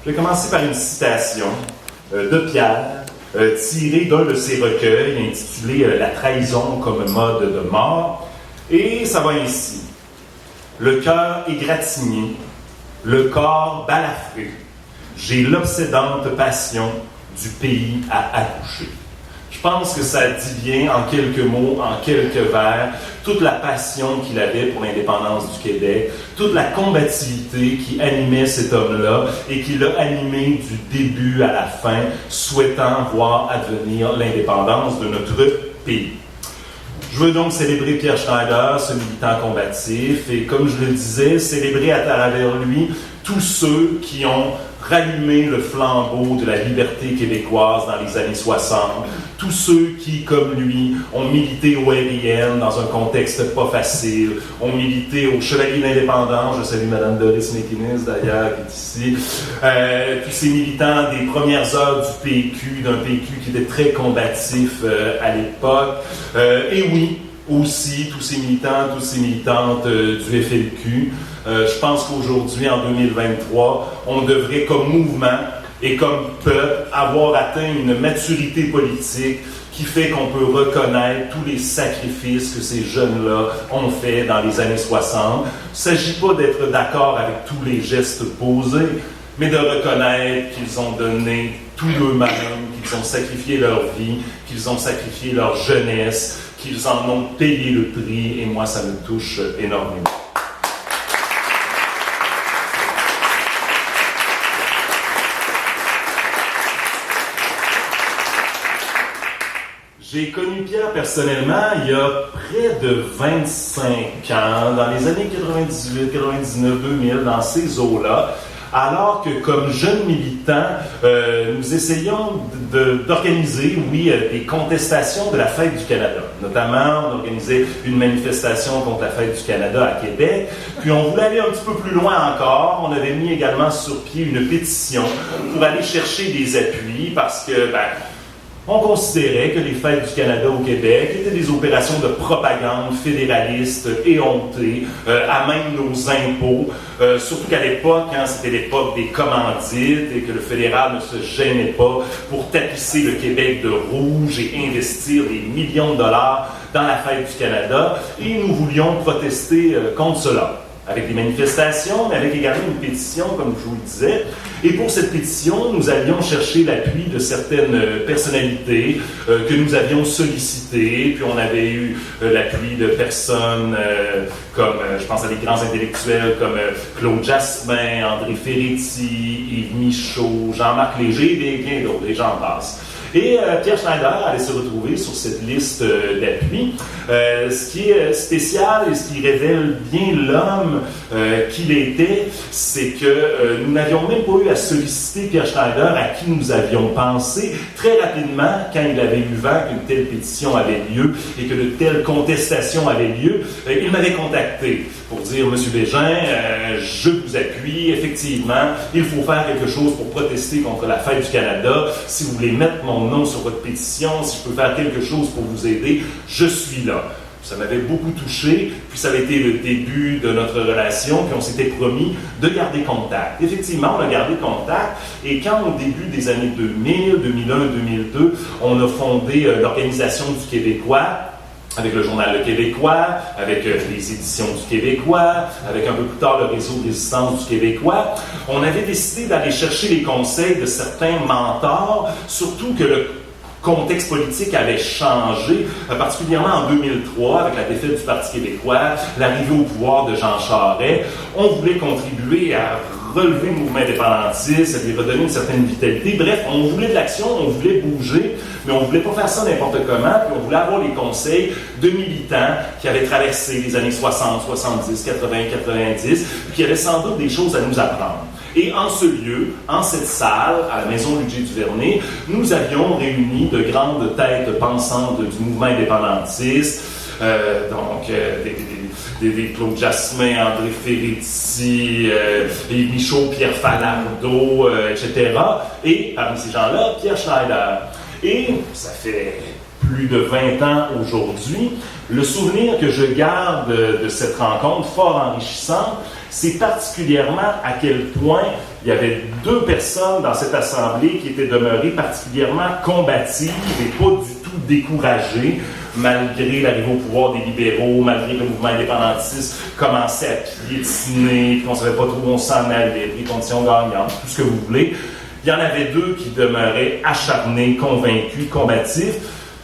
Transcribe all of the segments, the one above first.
Je vais commencer par une citation de Pierre, tirée d'un de ses recueils intitulé « La trahison comme mode de mort ». Et ça va ainsi. « Le cœur égratigné, le corps balafré, j'ai l'obsédante passion du pays à accoucher. » Je pense que ça dit bien, en quelques mots, en quelques vers, toute la passion qu'il avait pour l'indépendance du Québec, toute la combativité qui animait cet homme-là et qui l'a animé du début à la fin, souhaitant voir advenir l'indépendance de notre pays. Je veux donc célébrer Pierre Schneider, ce militant combatif, et comme je le disais, célébrer à travers lui tous ceux qui ont rallumé le flambeau de la liberté québécoise dans les années 60, tous ceux qui, comme lui, ont milité au RIN dans un contexte pas facile, ont milité au Chevalier de l'Indépendance, je salue Mme Doris McInnes d'ailleurs, qui est ici, tous ces militants des premières heures du PQ, d'un PQ qui était très combatif à l'époque, et oui, aussi tous ces militants, toutes ces militantes du FLQ. Je pense qu'aujourd'hui, en 2023, on devrait, comme mouvement et comme peuple, avoir atteint une maturité politique qui fait qu'on peut reconnaître tous les sacrifices que ces jeunes-là ont fait dans les années 60. Il ne s'agit pas d'être d'accord avec tous les gestes posés, mais de reconnaître qu'ils ont donné tout d'eux-mêmes, qu'ils ont sacrifié leur vie, qu'ils ont sacrifié leur jeunesse, qu'ils en ont payé le prix, et moi, ça me touche énormément. J'ai connu Pierre personnellement il y a près de 25 ans, dans les années 98, 99, 2000, dans ces eaux-là, alors que comme jeunes militants, nous essayons d'organiser, oui, des contestations de la Fête du Canada. Notamment, on organisait une manifestation contre la Fête du Canada à Québec, puis on voulait aller un petit peu plus loin encore. On avait mis également sur pied une pétition pour aller chercher des appuis, parce que, on considérait que les Fêtes du Canada au Québec étaient des opérations de propagande fédéraliste éhontées, à même nos impôts, surtout qu'à l'époque, c'était l'époque des commandites et que le fédéral ne se gênait pas pour tapisser le Québec de rouge et investir des millions de dollars dans la Fête du Canada, et nous voulions protester contre cela. Avec des manifestations, mais avec également une pétition, comme je vous le disais. Et pour cette pétition, nous allions chercher l'appui de certaines personnalités que nous avions sollicitées, puis on avait eu l'appui de personnes comme, je pense à des grands intellectuels comme Claude Jasmin, André Ferretti, Yves Michaud, Jean-Marc Léger, et bien d'autres, et j'en passe. Et Pierre Schneider allait se retrouver sur cette liste d'appui. Ce qui est spécial et ce qui révèle bien l'homme qu'il était, c'est que nous n'avions même pas eu à solliciter Pierre Schneider, à qui nous avions pensé. Très rapidement, quand il avait eu vent qu'une telle pétition avait lieu et que de telles contestations avaient lieu, il m'avait contacté pour dire « Monsieur Bégin, je vous appuie, effectivement, il faut faire quelque chose pour protester contre la Fête du Canada. Si vous voulez mettre mon nom sur votre pétition, si je peux faire quelque chose pour vous aider, je suis là. » Ça m'avait beaucoup touché, puis ça avait été le début de notre relation, puis on s'était promis de garder contact. Effectivement, on a gardé contact, et quand au début des années 2000, 2001, 2002, on a fondé l'Organisation du Québécois, avec le Journal Le Québécois, avec les éditions du Québécois, avec un peu plus tard le Réseau de résistance du Québécois, on avait décidé d'aller chercher les conseils de certains mentors, surtout que le contexte politique avait changé, particulièrement en 2003, avec la défaite du Parti québécois, l'arrivée au pouvoir de Jean Charest. On voulait contribuer à relever le mouvement indépendantiste, à lui redonner une certaine vitalité. Bref, on voulait de l'action, on voulait bouger, mais on ne voulait pas faire ça n'importe comment, puis on voulait avoir les conseils de militants qui avaient traversé les années 60, 70, 80, 90, puis qui avaient sans doute des choses à nous apprendre. Et en ce lieu, en cette salle, à la Maison Ludger-Duvernay, nous avions réuni de grandes têtes pensantes du mouvement indépendantiste, des Claude Jasmin, André Ferretti, Yves Michaud, Pierre Falardeau, etc. Et parmi ces gens-là, Pierre Schneider. Et ça fait plus de 20 ans aujourd'hui, le souvenir que je garde de cette rencontre fort enrichissante, c'est particulièrement à quel point il y avait 2 personnes dans cette assemblée qui étaient demeurées particulièrement combatives et pas du tout découragées, malgré l'arrivée au pouvoir des libéraux, malgré que le mouvement indépendantiste commençait à piétiner, qu'on ne savait pas trop où on s'en allait, les conditions gagnantes, tout ce que vous voulez. Il y en avait 2 qui demeuraient acharnés, convaincus, combatifs.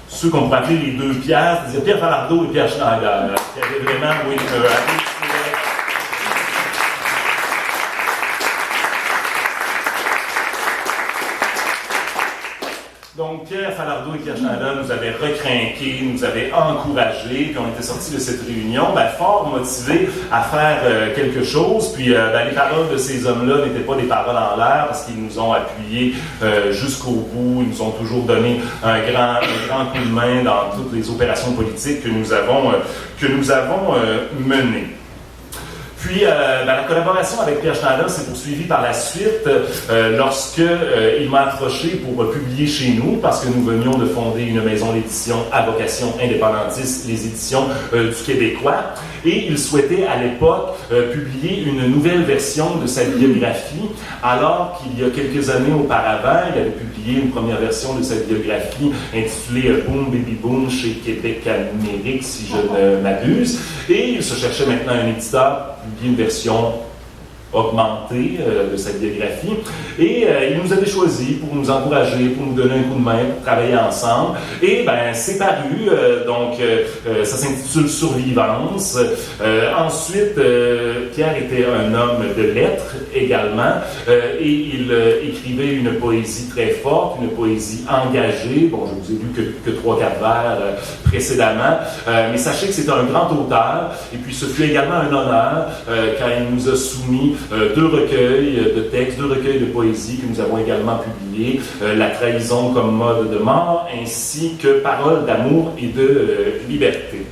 Ceux qu'on pourrait appeler les 2 Pierre, c'est-à-dire Pierre Falardeau et Pierre Schneider, qui avaient vraiment, oui, donc, Pierre Falardeau et Pierre Schneider nous avaient recrinqués, nous avaient encouragés, puis on était sortis de cette réunion fort motivés à faire quelque chose. Puis les paroles de ces hommes-là n'étaient pas des paroles en l'air parce qu'ils nous ont appuyés jusqu'au bout. Ils nous ont toujours donné un grand coup de main dans toutes les opérations politiques que nous avons menées. Puis, la collaboration avec Pierre Schneider s'est poursuivie par la suite lorsqu'il m'a approché pour publier chez nous, parce que nous venions de fonder une maison d'édition à vocation indépendantiste, les éditions du Québécois, et il souhaitait à l'époque publier une nouvelle version de sa biographie, alors qu'il y a quelques années auparavant, il avait publié une première version de sa biographie intitulée « Boom Baby Boom » chez Québec Amérique, si je ne m'abuse, et il se cherchait maintenant un éditeur une version augmentée de sa biographie. Et il nous avait choisis pour nous encourager, pour nous donner un coup de main, pour travailler ensemble. Et c'est paru, ça s'intitule Survivance. Ensuite, Pierre était un homme de lettres également, et il écrivait une poésie très forte, une poésie engagée. Bon, je vous ai lu que 3-4 vers précédemment, mais sachez que c'est un grand auteur, et puis ce fut également un honneur quand il nous a soumis 2 recueils de textes, 2 recueils de poésie que nous avons également publiés, La trahison comme mode de mort, ainsi que Paroles d'amour et de liberté.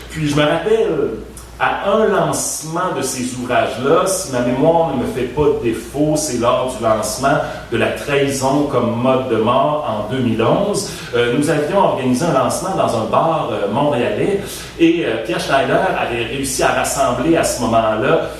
Puis je me rappelle, à un lancement de ces ouvrages-là, si ma mémoire ne me fait pas de défaut, c'est lors du lancement de La trahison comme mode de mort en 2011, nous avions organisé un lancement dans un bar montréalais, et Pierre Schneider avait réussi à rassembler à ce moment-là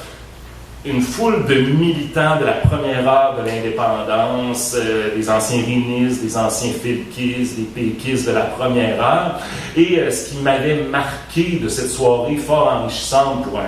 une foule de militants de la première heure de l'indépendance, des anciens rénistes, des anciens félquistes, des péquistes de la première heure. Et ce qui m'avait marqué de cette soirée fort enrichissante pour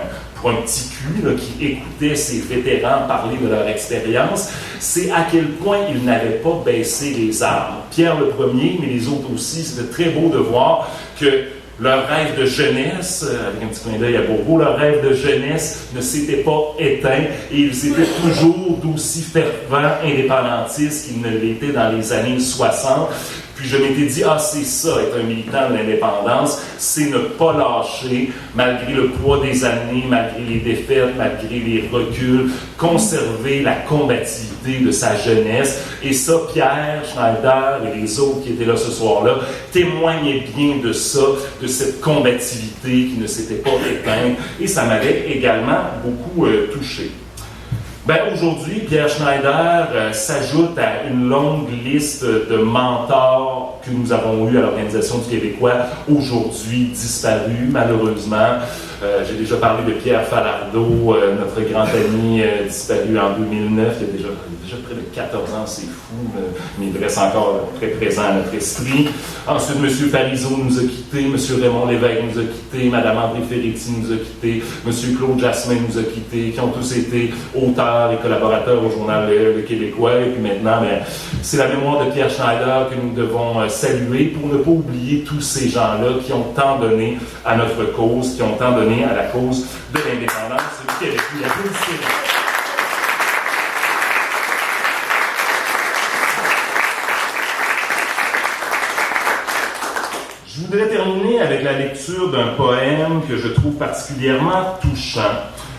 un petit cul qui écoutait ces vétérans parler de leur expérience, c'est à quel point ils n'avaient pas baissé les armes. Pierre le premier, mais les autres aussi, c'était très beau de voir que leur rêve de jeunesse, avec un petit clin d'œil à Bourbeau, leur rêve de jeunesse ne s'était pas éteint et ils étaient toujours d'aussi fervents indépendantistes qu'ils ne l'étaient dans les années 60. Puis je m'étais dit, c'est ça, être un militant de l'indépendance, c'est ne pas lâcher, malgré le poids des années, malgré les défaites, malgré les reculs, conserver la combativité de sa jeunesse. Et ça, Pierre Schneider et les autres qui étaient là ce soir-là témoignaient bien de ça, de cette combativité qui ne s'était pas éteinte. Et ça m'avait également beaucoup touché. Aujourd'hui, Pierre Schneider s'ajoute à une longue liste de mentors que nous avons eus à l'Organisation du Québécois, aujourd'hui disparus, malheureusement. J'ai déjà parlé de Pierre Falardeau, notre grand ami disparu en 2009, il y a déjà près de 14 ans, c'est fou, mais il reste encore très présent à notre esprit. Ensuite, M. Parizeau nous a quittés, M. Raymond Lévesque nous a quittés, Mme André Ferretti nous a quittés, M. Claude Jasmin nous a quittés, qui ont tous été auteurs et collaborateurs au Journal Le Québécois. Et puis maintenant, c'est la mémoire de Pierre Schneider que nous devons saluer pour ne pas oublier tous ces gens-là qui ont tant donné à notre cause, qui ont tant donné à la cause de l'indépendance du Québec. Je voudrais terminer avec la lecture d'un poème que je trouve particulièrement touchant.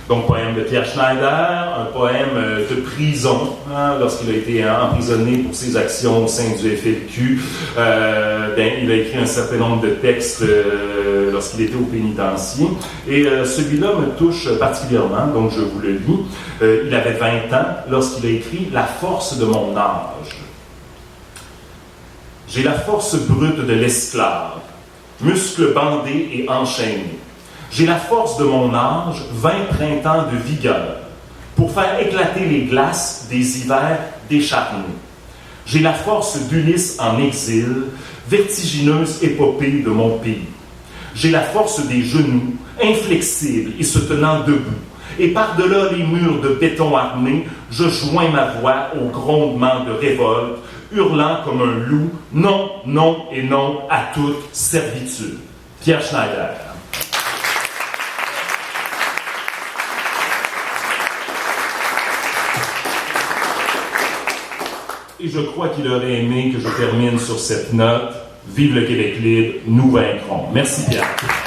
Donc, poème de Pierre Schneider, un poème de prison, lorsqu'il a été emprisonné pour ses actions au sein du FLQ. Il a écrit un certain nombre de textes lorsqu'il était au pénitencier. Et celui-là me touche particulièrement, donc je vous le lis. Il avait 20 ans lorsqu'il a écrit « La force de mon âge ». J'ai la force brute de l'esclave, muscles bandés et enchaînés. J'ai la force de mon âge, 20 printemps de vigueur. pour faire éclater les glaces des hivers décharnés. J'ai la force d'Ulysse en exil, vertigineuse épopée de mon pays. J'ai la force des genoux, inflexibles et se tenant debout. Et par-delà les murs de béton armé, je joins ma voix au grondement de révolte, hurlant comme un loup, non, non et non à toute servitude. Pierre Schneider. Et je crois qu'il aurait aimé que je termine sur cette note. Vive le Québec libre, nous vaincrons. Merci Pierre.